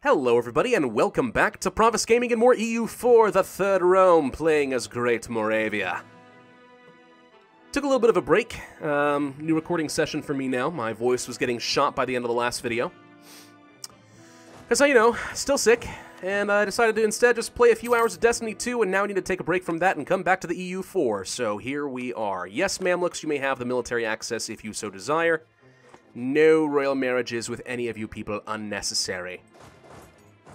Hello everybody and welcome back to Pravus Gaming and more EU4, the Third Realm, playing as Great Moravia. Took a little bit of a break, new recording session for me now. My voice was getting shot by the end of the last video. Because, you know, still sick, and I decided to instead just play a few hours of Destiny 2, and now I need to take a break from that and come back to the EU4, so here we are. Yes, Mamluks, you may have the military access if you so desire. No royal marriages with any of you people unnecessary.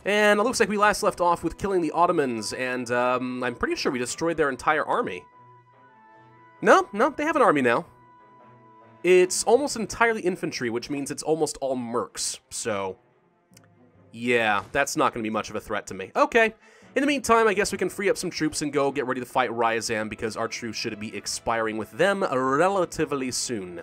And it looks like we last left off with killing the Ottomans, and I'm pretty sure we destroyed their entire army. No, they have an army now. It's almost entirely infantry, which means it's almost all mercs, so... yeah, that's not going to be much of a threat to me. Okay, in the meantime, I guess we can free up some troops and go get ready to fight Ryazan, because our truce should be expiring with them relatively soon.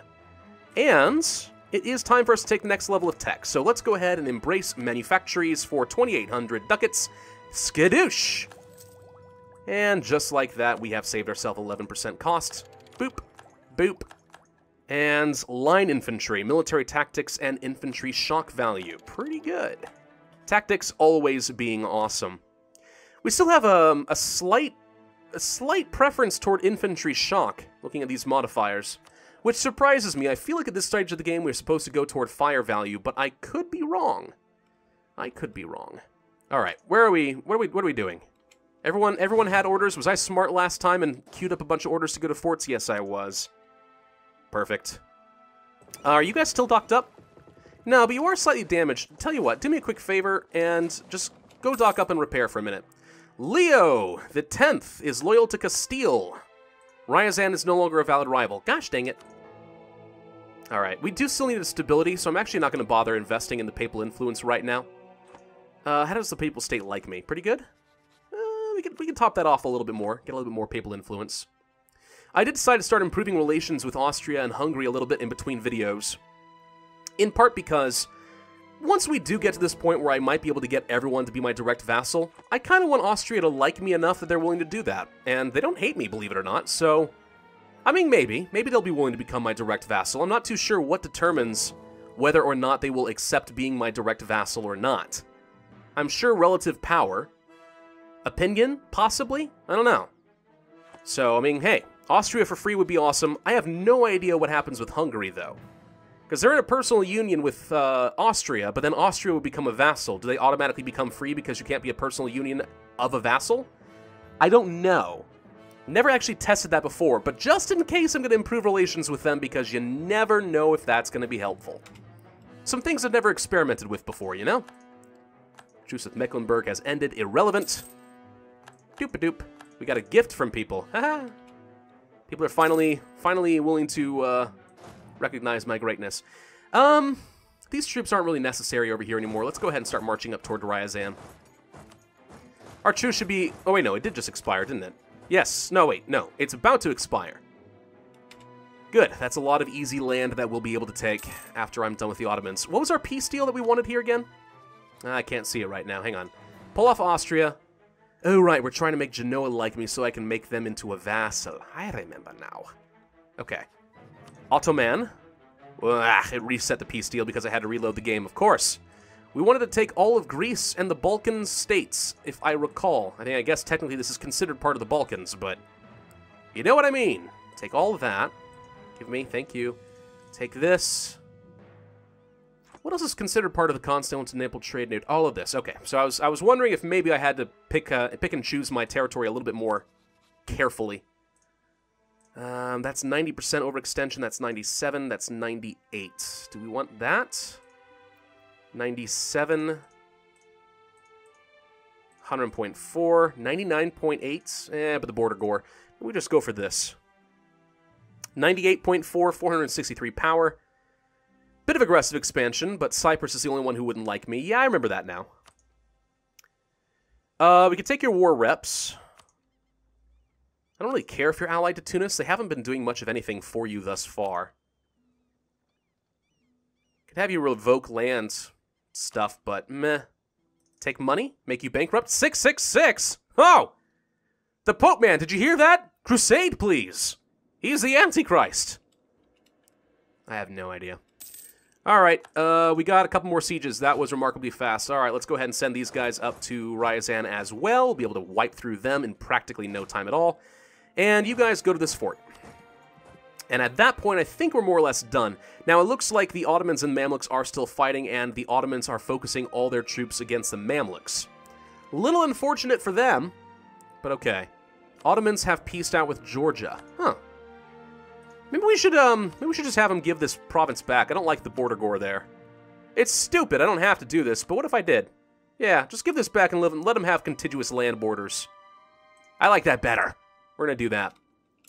And... it is time for us to take the next level of tech, so let's go ahead and embrace manufactories for 2,800 ducats. Skadoosh! And just like that, we have saved ourselves 11% cost. Boop, boop. And line infantry, military tactics, and infantry shock value. Pretty good. Tactics always being awesome. We still have a slight preference toward infantry shock, looking at these modifiers. Which surprises me. I feel like at this stage of the game we're supposed to go toward fire value, but I could be wrong. I could be wrong. Alright, where are we? What are we doing? Everyone had orders? Was I smart last time and queued up a bunch of orders to go to forts? Yes, I was. Perfect. Are you guys still docked up? No, but you are slightly damaged. Tell you what, do me a quick favor and just go dock up and repair for a minute. Leo, the 10th, is loyal to Castile. Ryazan is no longer a valid rival. Gosh dang it. Alright, we do still need a stability, so I'm actually not going to bother investing in the papal influence right now. How does the papal state like me? Pretty good? We can top that off a little bit more, get a little bit more papal influence. I did decide to start improving relations with Austria and Hungary a little bit in between videos. In part because, once we do get to this point where I might be able to get everyone to be my direct vassal, I kind of want Austria to like me enough that they're willing to do that. And they don't hate me, believe it or not, so... I mean, maybe they'll be willing to become my direct vassal. I'm not too sure what determines whether or not they will accept being my direct vassal or not. I'm sure relative power. Opinion? Possibly? I don't know. So, I mean, hey, Austria for free would be awesome. I have no idea what happens with Hungary, though. Because they're in a personal union with Austria, but then Austria would become a vassal. Do they automatically become free because you can't be a personal union of a vassal? I don't know. Never actually tested that before, but just in case I'm going to improve relations with them because you never know if that's going to be helpful. Some things I've never experimented with before, you know? Truce with Mecklenburg has ended. Irrelevant. Doop-a-doop. We got a gift from people. Haha. People are finally willing to... recognize my greatness. These troops aren't really necessary over here anymore. Let's go ahead and start marching up toward Ryazan. Our truce should be... oh, wait, no, it did just expire, didn't it? Yes. No, wait, no. It's about to expire. Good. That's a lot of easy land that we'll be able to take after I'm done with the Ottomans. What was our peace deal that we wanted here again? I can't see it right now. Hang on. Pull off Austria. Oh, right. We're trying to make Genoa like me so I can make them into a vassal. I remember now. Okay. Ottoman. Well, it reset the peace deal because I had to reload the game, of course. We wanted to take all of Greece and the Balkan states, if I recall. I guess technically this is considered part of the Balkans, but you know what I mean. Take all of that. Give me, thank you. Take this. What else is considered part of the Constantinople trade node? All of this. Okay, so I was wondering if maybe I had to pick and choose my territory a little bit more carefully. That's 90% overextension, that's 97, that's 98. Do we want that? 97, 100.4, 99.8, but the border gore. We just go for this. 98.4, 463 power. Bit of aggressive expansion, but Cyprus is the only one who wouldn't like me. Yeah, I remember that now. We could take your war reps. I don't really care if you're allied to Tunis. They haven't been doing much of anything for you thus far. Could have you revoke land stuff, but meh. Take money? Make you bankrupt? 666! Oh! The Pope man, did you hear that? Crusade, please! He's the Antichrist! I have no idea. Alright, we got a couple more sieges. That was remarkably fast. Alright, let's go ahead and send these guys up to Ryazan as well. We'll be able to wipe through them in practically no time at all. And you guys go to this fort. And at that point, I think we're more or less done. Now, it looks like the Ottomans and Mamluks are still fighting, and the Ottomans are focusing all their troops against the Mamluks. Little unfortunate for them, but okay. Ottomans have peaced out with Georgia. Huh. Maybe we should just have them give this province back. I don't like the border gore there. It's stupid. I don't have to do this, but what if I did? Yeah, just give this back and let them have contiguous land borders. I like that better. We're gonna do that.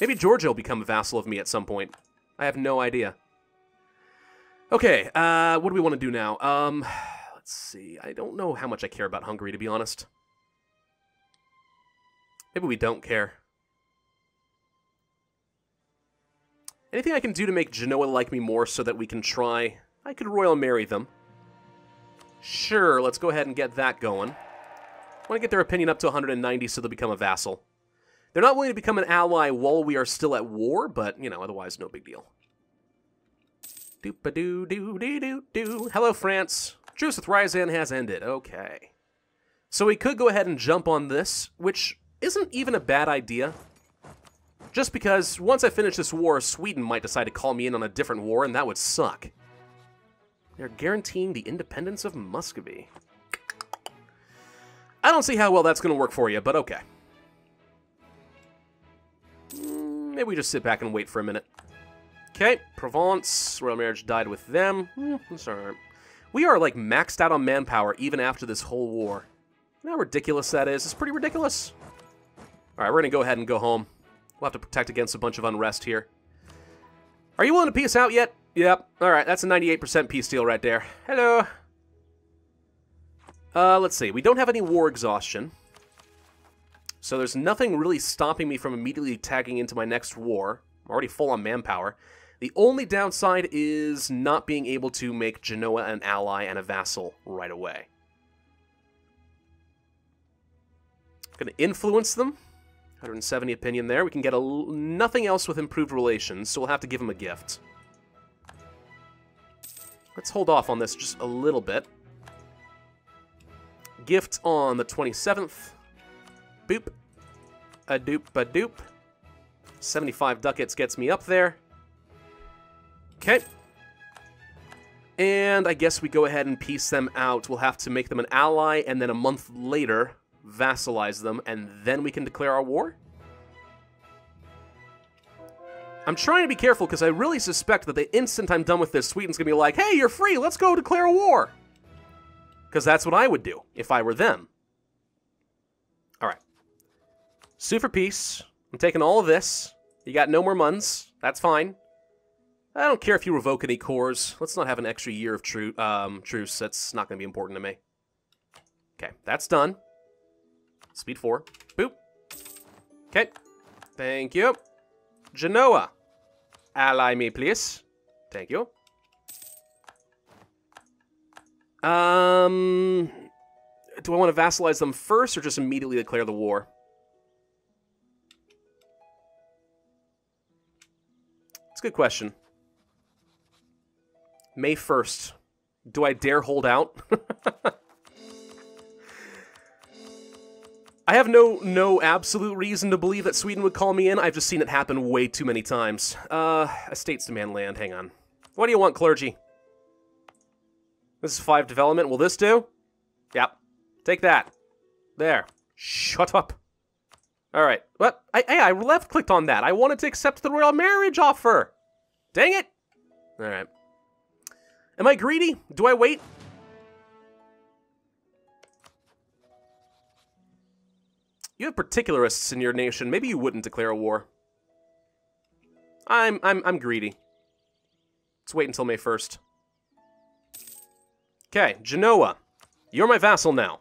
Maybe Georgia will become a vassal of me at some point. I have no idea. Okay, what do we want to do now? Let's see. I don't know how much I care about Hungary, to be honest. Maybe we don't care. Anything I can do to make Genoa like me more so that we can try... I could royal marry them. Sure, let's go ahead and get that going. I want to get their opinion up to 190 so they'll become a vassal. They're not willing to become an ally while we are still at war, but, you know, otherwise no big deal. Doop-a-doo-doo-dee-doo-doo. Hello, France. Truce with Ryazan has ended. Okay. So we could go ahead and jump on this, which isn't even a bad idea. Just because once I finish this war, Sweden might decide to call me in on a different war, and that would suck. They're guaranteeing the independence of Muscovy. I don't see how well that's going to work for you, but okay. Maybe we just sit back and wait for a minute. Okay, Provence. Royal marriage died with them. That's alright. We are, like, maxed out on manpower even after this whole war. You know how ridiculous that is? It's pretty ridiculous. Alright, we're going to go ahead and go home. We'll have to protect against a bunch of unrest here. Are you willing to peace out yet? Yep. Alright, that's a 98% peace deal right there. Hello. Let's see. We don't have any war exhaustion. So there's nothing really stopping me from immediately tagging into my next war. I'm already full on manpower. The only downside is not being able to make Genoa an ally and a vassal right away. Going to influence them. 170 opinion there. We can get nothing else with improved relations, so we'll have to give him a gift. Let's hold off on this just a little bit. Gift on the 27th. Boop. A doop a doop. 75 ducats gets me up there. Okay. And I guess we go ahead and peace them out. We'll have to make them an ally, and then a month later, vassalize them, and then we can declare our war? I'm trying to be careful, because I really suspect that the instant I'm done with this, Sweden's going to be like, hey, you're free, let's go declare a war! Because that's what I would do, if I were them. Alright. Sue for peace. I'm taking all of this. You got no more months. That's fine. I don't care if you revoke any cores. Let's not have an extra year of truce. That's not going to be important to me. Okay, that's done. Speed 4. Boop. Okay. Thank you. Genoa. Ally me, please. Thank you. Do I want to vassalize them first or just immediately declare the war? It's a good question. May 1st. Do I dare hold out? I have no absolute reason to believe that Sweden would call me in. I've just seen it happen way too many times. Estates demand land. Hang on. What do you want, clergy? This is 5 development. Will this do? Yep. Take that. There. Shut up. Alright. What? I left-clicked on that. I wanted to accept the royal marriage offer. Dang it. Alright. Am I greedy? Do I wait? You have particularists in your nation. Maybe you wouldn't declare a war. I'm greedy. Let's wait until May 1st. Okay, Genoa. You're my vassal now.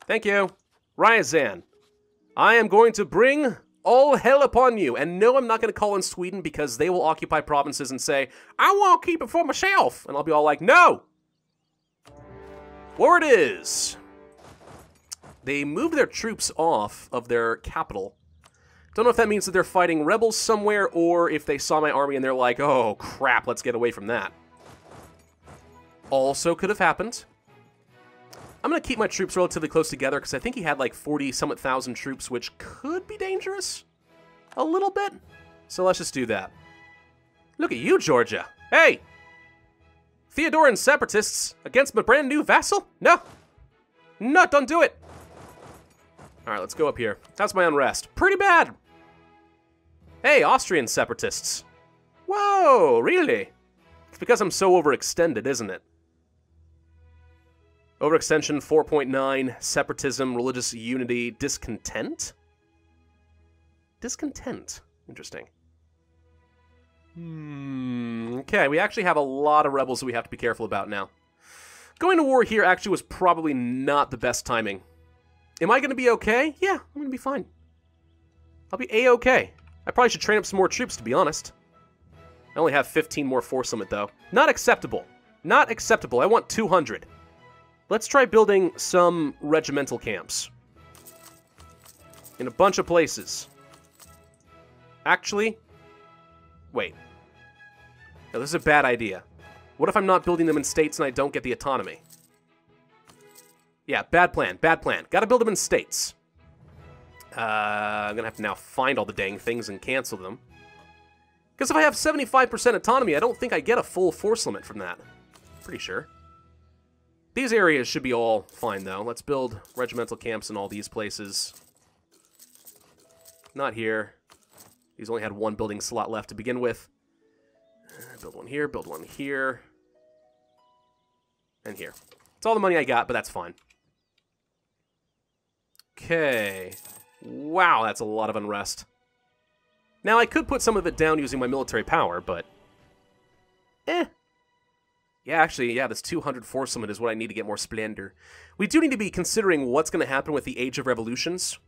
Thank you. Ryazan. I am going to bring all hell upon you. And no, I'm not going to call in Sweden because they will occupy provinces and say, I want to keep it for myself. And I'll be all like, no! War it is. They moved their troops off of their capital. Don't know if that means that they're fighting rebels somewhere or if they saw my army and they're like, oh, crap, let's get away from that. also could have happened. I'm going to keep my troops relatively close together because I think he had like 40-something thousand troops, which could be dangerous. A little bit. So let's just do that. Look at you, Georgia. Hey! Theodoran Separatists against my brand new vassal? No! No, don't do it! Alright, let's go up here. How's my unrest? Pretty bad! Hey, Austrian Separatists. Whoa, really? It's because I'm so overextended, isn't it? Overextension 4.9, separatism, religious unity, discontent? Discontent. Interesting. Okay, we actually have a lot of rebels that we have to be careful about now. Going to war here actually was probably not the best timing. Am I going to be okay? Yeah, I'm going to be fine. I'll be A-okay. I probably should train up some more troops, to be honest. I only have 15 more force limit, though. Not acceptable. Not acceptable. I want 200. Let's try building some regimental camps. In a bunch of places. Actually, wait. No, this is a bad idea. What if I'm not building them in states and I don't get the autonomy? Yeah, bad plan, bad plan. Gotta build them in states. I'm gonna have to now find all the dang things and cancel them. Because if I have 75% autonomy, I don't think I get a full force limit from that. Pretty sure. These areas should be all fine, though. Let's build regimental camps in all these places. Not here. These only had one building slot left to begin with. Build one here, build one here. And here. It's all the money I got, but that's fine. Okay. Wow, that's a lot of unrest. Now, I could put some of it down using my military power, but... Yeah, actually, yeah, this 200 force limit is what I need to get more splendor. We do need to be considering what's going to happen with the Age of Revolutions.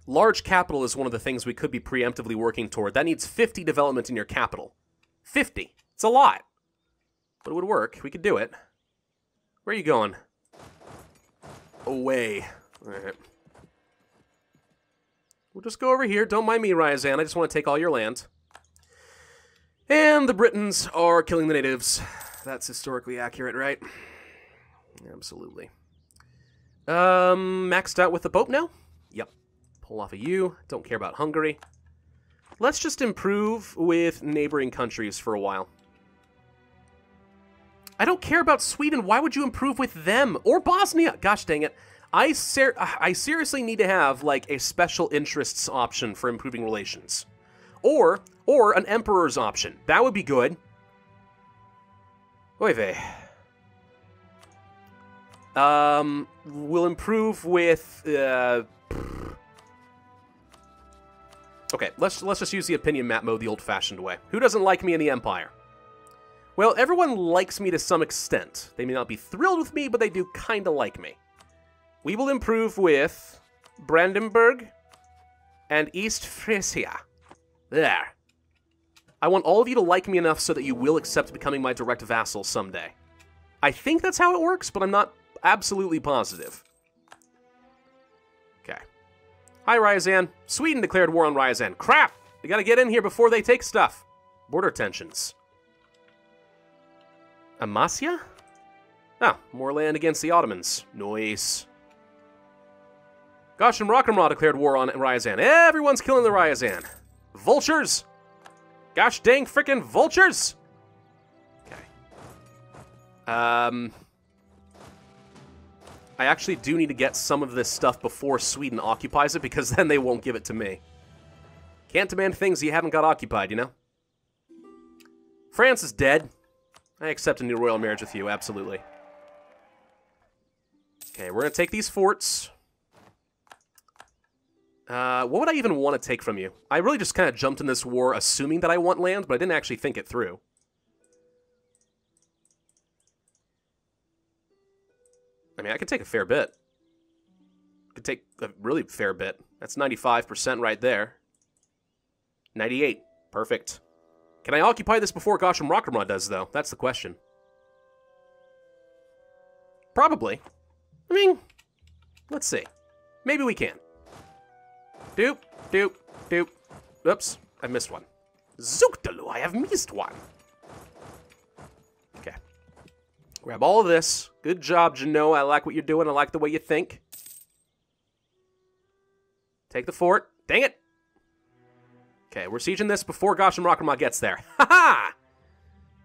Large capital is one of the things we could be preemptively working toward. That needs 50 development in your capital. 50. It's a lot. But it would work. We could do it. Where are you going? Away. Alright. We'll just go over here. Don't mind me, Ryazan. I just want to take all your land. And the Britons are killing the natives. That's historically accurate, right? Absolutely. Maxed out with the Pope now? Yep. Pull off of you. Don't care about Hungary. Let's just improve with neighboring countries for a while. I don't care about Sweden. Why would you improve with them? Or Bosnia? Gosh dang it. I seriously need to have, like, a special interests option for improving relations. Or an emperor's option. That would be good. Oy vey. We'll improve with, Okay, let's just use the opinion map mode the old-fashioned way. Who doesn't like me in the Empire? Well, everyone likes me to some extent. They may not be thrilled with me, but they do kind of like me. We will improve with Brandenburg and East Frisia. There. I want all of you to like me enough so that you will accept becoming my direct vassal someday. I think that's how it works, but I'm not absolutely positive. Okay. Hi, Ryazan. Sweden declared war on Ryazan. Crap! We gotta get in here before they take stuff. Border tensions. Amasya? Ah, more land against the Ottomans. Nice. Gosh, and Rakamra declared war on Ryazan. Everyone's killing the Ryazan. Vultures! Gosh dang frickin' vultures! Okay. I actually do need to get some of this stuff before Sweden occupies it, because then they won't give it to me. Can't demand things you haven't got occupied, you know? France is dead. I accept a new royal marriage with you, absolutely. Okay, we're gonna take these forts. What would I even want to take from you? I really just kind of jumped in this war assuming that I want land, but I didn't actually think it through. I mean, I could take a fair bit. I could take a really fair bit. That's 95% right there. 98. Perfect. Can I occupy this before Gosham Rakamra does, though? That's the question. Probably. I mean, let's see. Maybe we can. Doop, doop, doop. Oops, I missed one. Zookdalu, I have missed one. Okay, Grab all of this. Good job, Genoa. I like what you're doing. I like the way you think. Take the fort. Dang it. Okay, we're sieging this before Gasham gets there. Ha-ha!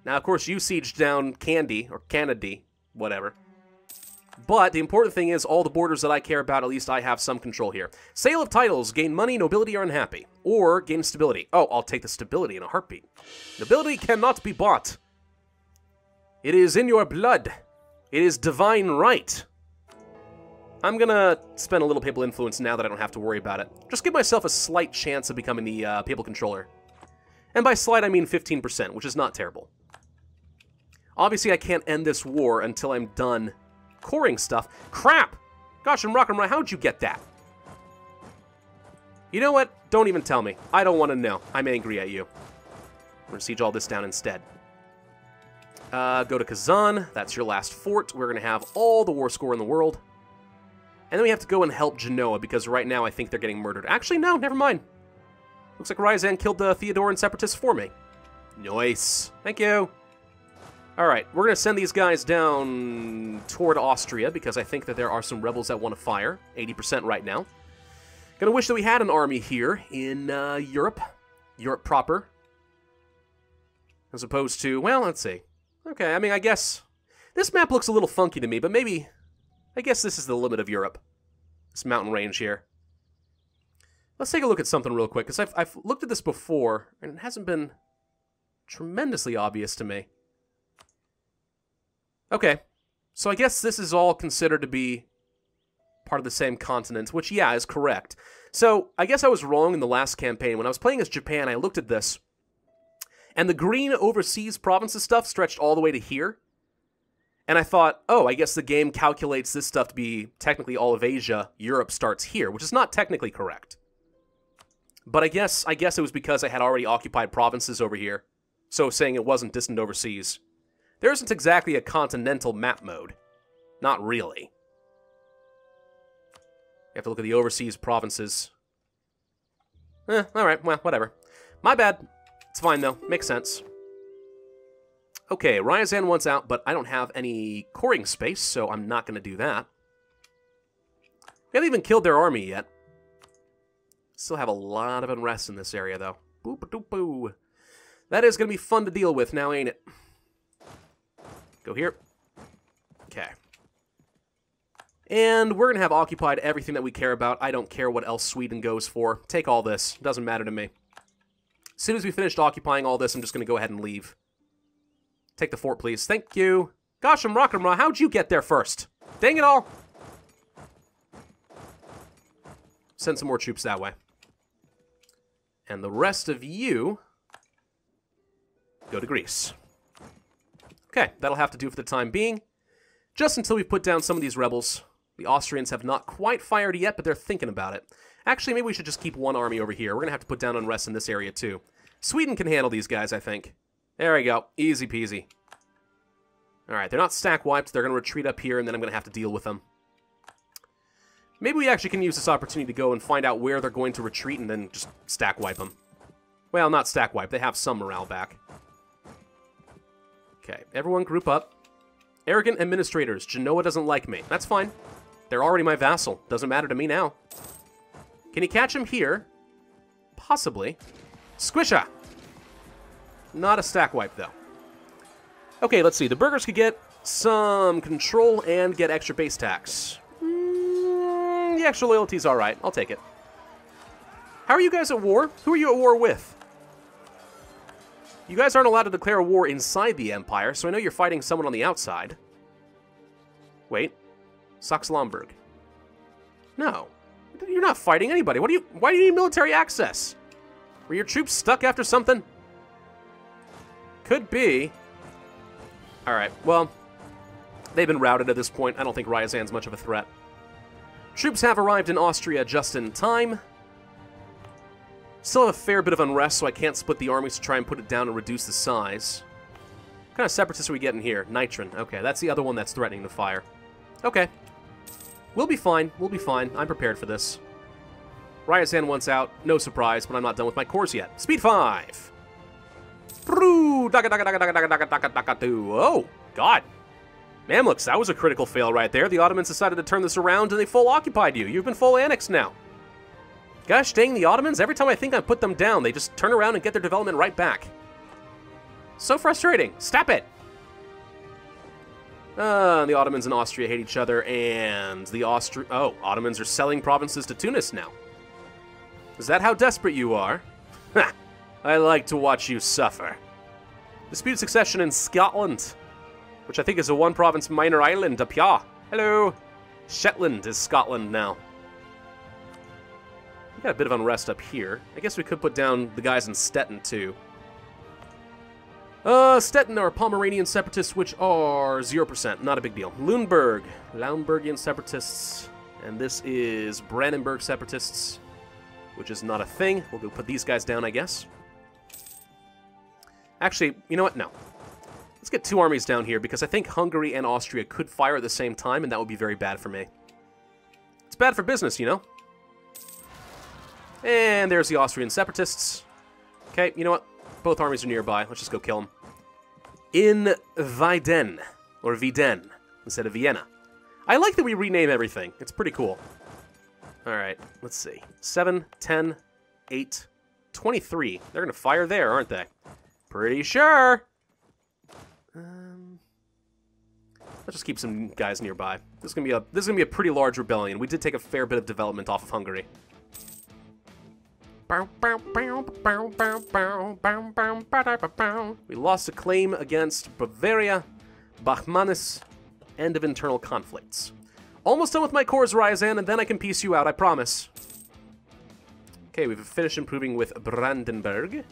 Now, of course, you siege down Candy, or Canady, whatever. But the important thing is, all the borders that I care about, at least I have some control here. Sale of titles. Gain money, nobility, or unhappy. Or gain stability. Oh, I'll take the stability in a heartbeat. Nobility cannot be bought. It is in your blood. It is divine right. I'm gonna spend a little papal influence now that I don't have to worry about it. Just give myself a slight chance of becoming the papal controller. And by slight, I mean 15%, which is not terrible. Obviously, I can't end this war until I'm done coring stuff. Crap! Gosh, and Rock'em, how'd you get that? You know what? Don't even tell me. I don't want to know. I'm angry at you. I'm gonna siege all this down instead. Go to Kazan. That's your last fort. We're gonna have all the war score in the world. And then we have to go and help Genoa, because right now I think they're getting murdered. Actually, no, never mind. Looks like Ryazan killed the Theodoran Separatists for me. Nice. Thank you. Alright, we're going to send these guys down toward Austria, because I think that there are some rebels that want to fire. 80% right now. Gonna wish that we had an army here in Europe. Europe proper. As opposed to, well, let's see. Okay, I mean, I guess this map looks a little funky to me, but maybe... I guess this is the limit of Europe. This mountain range here. Let's take a look at something real quick, because I've looked at this before, and it hasn't been tremendously obvious to me. Okay, so I guess this is all considered to be part of the same continent, which, yeah, is correct. So, I guess I was wrong in the last campaign. When I was playing as Japan, I looked at this, and the green overseas provinces stuff stretched all the way to here. And I thought, oh, I guess the game calculates this stuff to be technically all of Asia. Europe starts here, which is not technically correct. But I guess it was because I had already occupied provinces over here. So saying it wasn't distant overseas. There isn't exactly a continental map mode. Not really. You have to look at the overseas provinces. Alright, well, whatever. My bad. It's fine, though. Makes sense. Okay, Ryazan wants out, but I don't have any coring space, so I'm not going to do that. We haven't even killed their army yet. Still have a lot of unrest in this area, though. Boo-ba-doo-boo. That is going to be fun to deal with now, ain't it? Go here. Okay. And we're going to have occupied everything that we care about. I don't care what else Sweden goes for. Take all this. Doesn't matter to me. As soon as we finished occupying all this, I'm just going to go ahead and leave. Take the fort, please. Thank you. Gosh, Rock'em, how'd you get there first? Dang it all. Send some more troops that way. And the rest of you go to Greece. Okay, that'll have to do for the time being. Just until we put down some of these rebels. The Austrians have not quite fired yet, but they're thinking about it. Actually, maybe we should just keep one army over here. We're going to have to put down unrest in this area, too. Sweden can handle these guys, I think. There we go. Easy peasy. Alright, they're not stack wiped. They're going to retreat up here, and then I'm going to have to deal with them. Maybe we actually can use this opportunity to go and find out where they're going to retreat and then just stack wipe them. Well, not stack wipe. They have some morale back. Okay, everyone group up. Arrogant administrators. Genoa doesn't like me. That's fine. They're already my vassal. Doesn't matter to me now. Can you catch him here? Possibly. Squisha! Not a stack wipe, though. Okay, let's see. The burghers could get some control and get extra base tax. The extra loyalty's alright. I'll take it. How are you guys at war? Who are you at war with? You guys aren't allowed to declare a war inside the Empire, so I know you're fighting someone on the outside. Wait. Saxe-Lauenburg. No. You're not fighting anybody. Why do you need military access? Were your troops stuck after something? Could be. Alright, well, they've been routed at this point. I don't think Ryazan's much of a threat. Troops have arrived in Austria just in time. Still have a fair bit of unrest, so I can't split the armies to try and put it down and reduce the size. What kind of separatists are we getting here? Nitron. Okay, that's the other one that's threatening to fire. Okay. We'll be fine. We'll be fine. I'm prepared for this. Ryazan wants out. No surprise, but I'm not done with my cores yet. Speed 5. Oh, God. Mamluks, that was a critical fail right there. The Ottomans decided to turn this around and they full occupied you. You've been full annexed now. Gosh dang, the Ottomans, every time I think I put them down, they just turn around and get their development right back. So frustrating. Stop it! The Ottomans and Austria hate each other, and the Ottomans are selling provinces to Tunis now. Is that how desperate you are? Ha! I like to watch you suffer. Disputed succession in Scotland, which I think is a one-province minor island up here. Hello! Shetland is Scotland now. We got a bit of unrest up here. I guess we could put down the guys in Stettin, too. Stettin are Pomeranian Separatists, which are 0%. Not a big deal. Lüneburg, Lauenburgian Separatists. And this is Brandenburg Separatists, which is not a thing. We'll go put these guys down, I guess. Actually, you know what? No. Let's get 2 armies down here, because I think Hungary and Austria could fire at the same time, and that would be very bad for me. It's bad for business, you know? And there's the Austrian Separatists. Okay, you know what? Both armies are nearby. Let's just go kill them. In Weiden, or Wieden, instead of Vienna. I like that we rename everything. It's pretty cool. Alright, let's see. 7, 10, 8, 23. They're going to fire there, aren't they? Pretty sure. Let's just keep some guys nearby. This is gonna be a pretty large rebellion. We did take a fair bit of development off of Hungary. We lost a claim against Bavaria, Bachmanis, end of internal conflicts. Almost done with my cores, Ryazan, and then I can piece you out, I promise. Okay, we've finished improving with Brandenburg.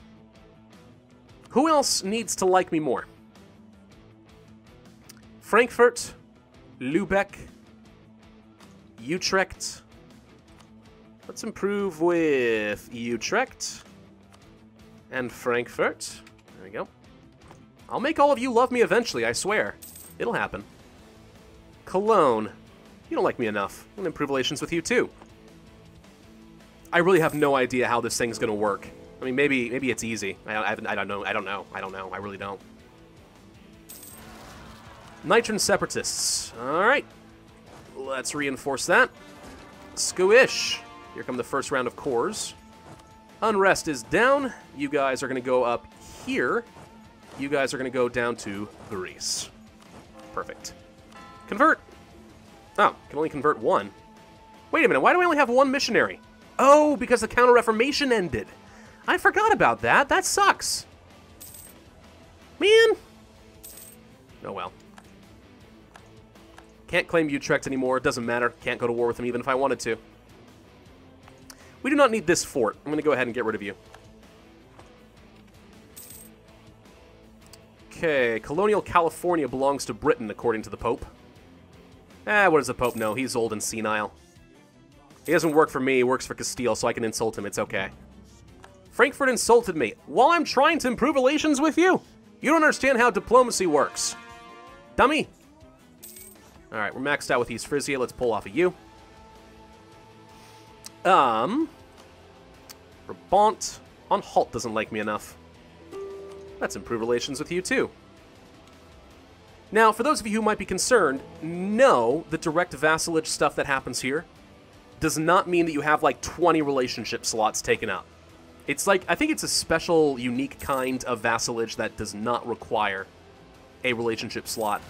Who else needs to like me more? Frankfurt, Lübeck, Utrecht. Let's improve with Utrecht and Frankfurt. There we go. I'll make all of you love me eventually, I swear. It'll happen. Cologne. You don't like me enough. I'm gonna improve relations with you too. I really have no idea how this thing's gonna work. I mean, maybe it's easy. I don't know. I really don't. Nitran Separatists. All right. Let's reinforce that. Squish. Here come the first round of cores. Unrest is down. You guys are going to go up here. You guys are going to go down to Greece. Perfect. Convert. Oh, can only convert 1. Wait a minute. Why do I only have 1 missionary? Oh, because the Counter-Reformation ended. I forgot about that. That sucks. Man. Oh, well. Can't claim Utrecht anymore. It doesn't matter. Can't go to war with them even if I wanted to. We do not need this fort. I'm going to go ahead and get rid of you. Okay, colonial California belongs to Britain, according to the Pope. What does the Pope know? He's old and senile. He doesn't work for me. He works for Castile, so I can insult him. It's okay. Frankfurt insulted me while I'm trying to improve relations with you. You don't understand how diplomacy works. Dummy. All right, we're maxed out with East Frisia. Let's pull off of you. Brabant. Anhalt doesn't like me enough. Let's improve relations with you, too. Now, for those of you who might be concerned, know the direct vassalage stuff that happens here does not mean that you have, like, 20 relationship slots taken up. It's like, I think it's a special, unique kind of vassalage that does not require a relationship slot.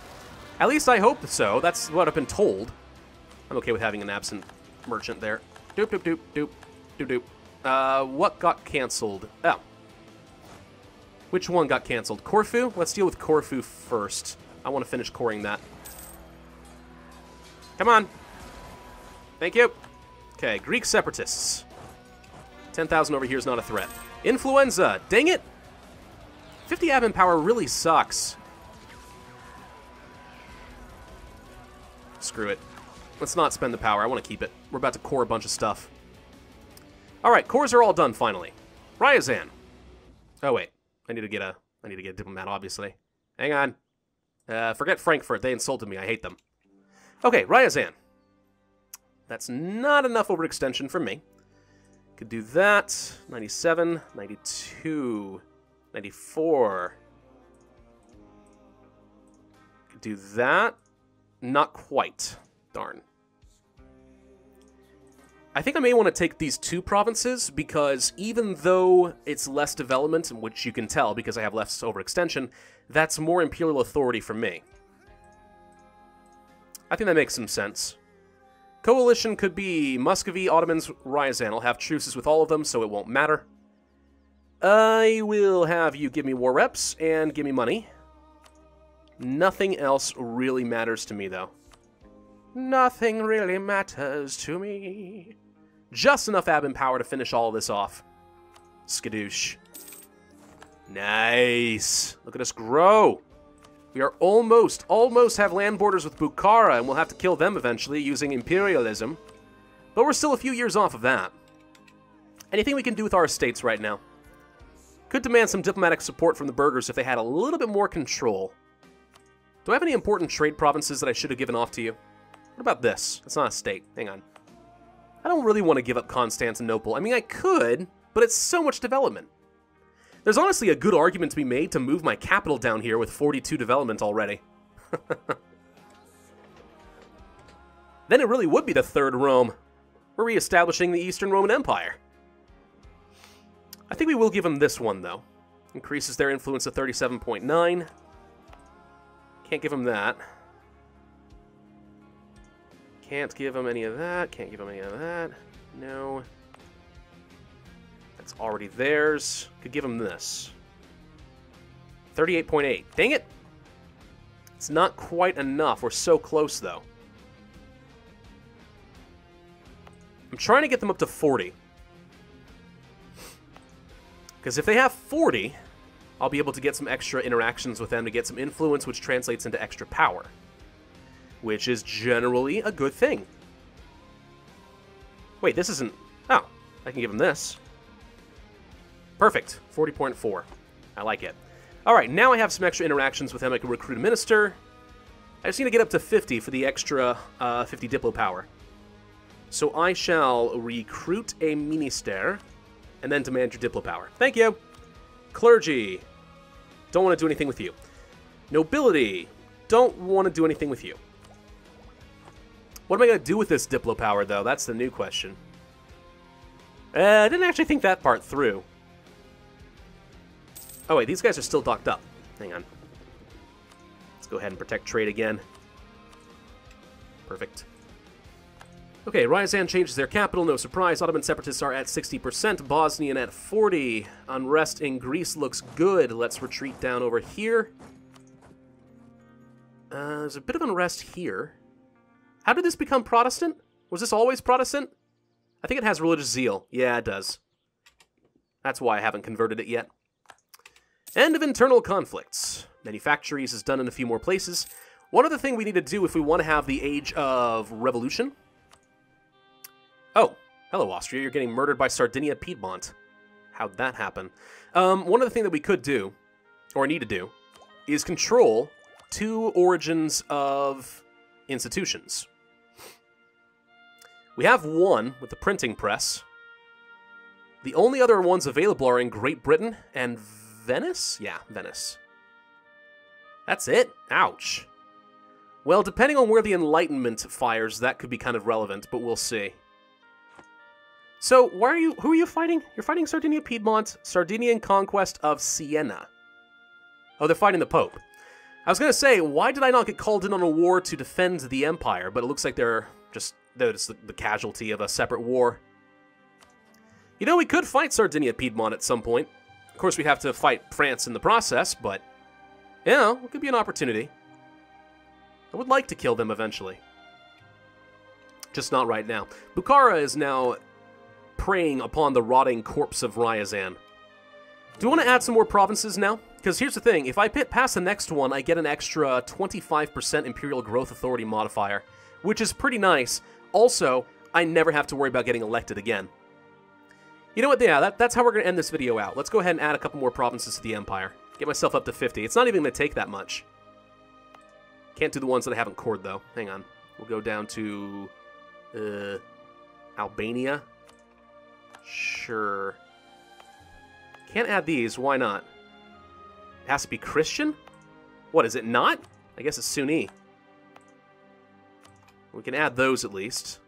At least I hope so. That's what I've been told. I'm okay with having an absent merchant there. Doop, doop, doop, doop, doop, doop. What got canceled? Oh. Which one got canceled? Corfu? Let's deal with Corfu first. I want to finish coring that. Come on. Thank you. Okay, Greek Separatists. 10,000 over here is not a threat. Influenza. Dang it. 50 admin power really sucks. Screw it. Let's not spend the power. I want to keep it. We're about to core a bunch of stuff. Alright, cores are all done, finally. Ryazan. Oh, wait. I need to get a diplomat, obviously. Hang on. Forget Frankfurt. They insulted me. I hate them. Okay, Ryazan. That's not enough overextension for me. Could do that. 97, 92, 94. Could do that. Not quite. Darn. I think I may want to take these 2 provinces, because even though it's less development, which you can tell because I have less overextension, that's more imperial authority for me. I think that makes some sense. Coalition could be Muscovy, Ottomans, Ryazan. I'll have truces with all of them, so it won't matter. I will have you give me war reps and give me money. Nothing else really matters to me, though. Nothing really matters to me. Just enough admin power to finish all of this off. Skadoosh. Nice. Look at us grow. We are almost have land borders with Bukhara, and we'll have to kill them eventually using imperialism. But we're still a few years off of that. Anything we can do with our estates right now? Could demand some diplomatic support from the burghers if they had a little bit more control. Do I have any important trade provinces that I should have given off to you? What about this? It's not a state. Hang on. I don't really want to give up Constantinople. I mean, I could, but it's so much development. There's honestly a good argument to be made to move my capital down here with 42 development already. Then it really would be the Third Rome. We're re-establishing the Eastern Roman Empire. I think we will give them this one, though. Increases their influence to 37.9. Can't give them that. Can't give them any of that. Can't give them any of that. No. That's already theirs. Could give them this. 38.8. Dang it! It's not quite enough. We're so close, though. I'm trying to get them up to 40. Because if they have 40, I'll be able to get some extra interactions with them to get some influence, which translates into extra power. Which is generally a good thing. Wait, this isn't... Oh, I can give them this. Perfect. 40.4. I like it. Alright, now I have some extra interactions with them. I can recruit a minister. I just need to get up to 50 for the extra 50 Diplo power. So I shall recruit a minister and then demand your Diplo power. Thank you. Clergy. Don't want to do anything with you. Nobility. Don't want to do anything with you. What am I going to do with this Diplo power, though? That's the new question. I didn't actually think that part through. Oh, wait, these guys are still docked up. Hang on. Let's go ahead and protect trade again. Perfect. Okay, Ryazan changes their capital, no surprise. Ottoman Separatists are at 60%, Bosnian at 40%. Unrest in Greece looks good. Let's retreat down over here. There's a bit of unrest here. How did this become Protestant? Was this always Protestant? I think it has religious zeal. Yeah, it does. That's why I haven't converted it yet. End of internal conflicts. Manufactories is done in a few more places. One other thing we need to do if we want to have the Age of Revolution. Oh, hello Austria, you're getting murdered by Sardinia Piedmont. How'd that happen? One other thing that we could do, or need to do, is control 2 origins of institutions. We have one with the printing press. The only other ones available are in Great Britain and Venice? Yeah, Venice. That's it? Ouch. Well, depending on where the Enlightenment fires, that could be kind of relevant, but we'll see. So, who are you fighting? You're fighting Sardinia Piedmont, Sardinian conquest of Siena. Oh, they're fighting the Pope. I was going to say, why did I not get called in on a war to defend the Empire? But it looks like they're just the casualty of a separate war. You know, we could fight Sardinia Piedmont at some point. Of course, we have to fight France in the process, but, you know, it could be an opportunity. I would like to kill them eventually. Just not right now. Bukhara is now preying upon the rotting corpse of Ryazan. Do you want to add some more provinces now? Because here's the thing, if I pit past the next one, I get an extra 25% Imperial Growth Authority modifier, which is pretty nice. Also, I never have to worry about getting elected again. You know what, yeah, that's how we're going to end this video out. Let's go ahead and add a couple more provinces to the Empire. Get myself up to 50. It's not even going to take that much. Can't do the ones that I haven't cored, though. Hang on. We'll go down to... Albania? Sure. Can't add these. Why not? It has to be Christian? What, is it not? I guess it's Sunni. We can add those at least.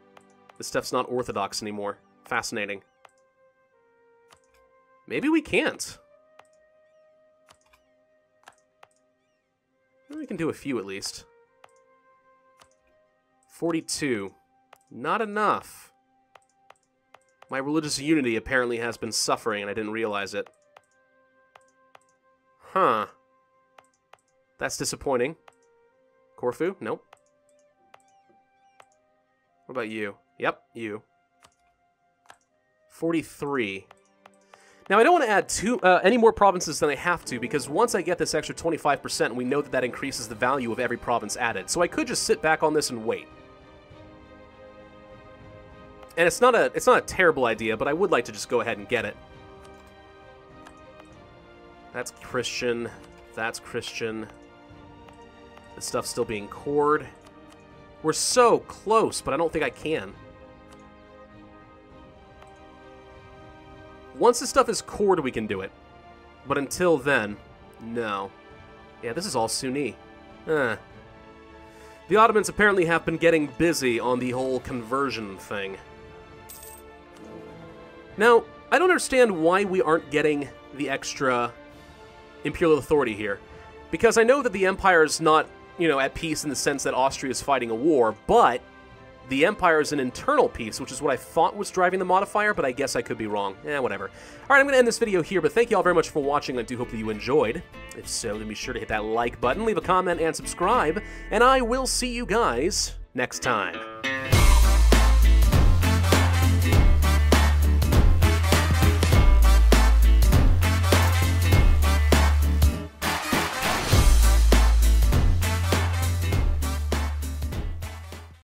This stuff's not orthodox anymore. Fascinating. Maybe we can't. We can do a few at least. 42. Not enough. My religious unity apparently has been suffering and I didn't realize it. Huh. That's disappointing. Corfu? Nope. What about you? Yep, you. 43. Now, I don't want to add any more provinces than I have to, because once I get this extra 25%, we know that that increases the value of every province added. So I could just sit back on this and wait. And it's not a terrible idea, but I would like to just go ahead and get it. That's Christian. That's Christian. This stuff's still being cored. We're so close, but I don't think I can. Once this stuff is cored, we can do it. But until then, no. Yeah, this is all Sunni. The Ottomans apparently have been getting busy on the whole conversion thing. Now, I don't understand why we aren't getting the extra imperial authority here. Because I know that the Empire is not, you know, at peace in the sense that Austria is fighting a war, but the Empire is an internal peace, which is what I thought was driving the modifier, but I guess I could be wrong. Whatever. Alright, I'm going to end this video here, but thank you all very much for watching. I do hope that you enjoyed. If so, then be sure to hit that like button, leave a comment, and subscribe, and I will see you guys next time.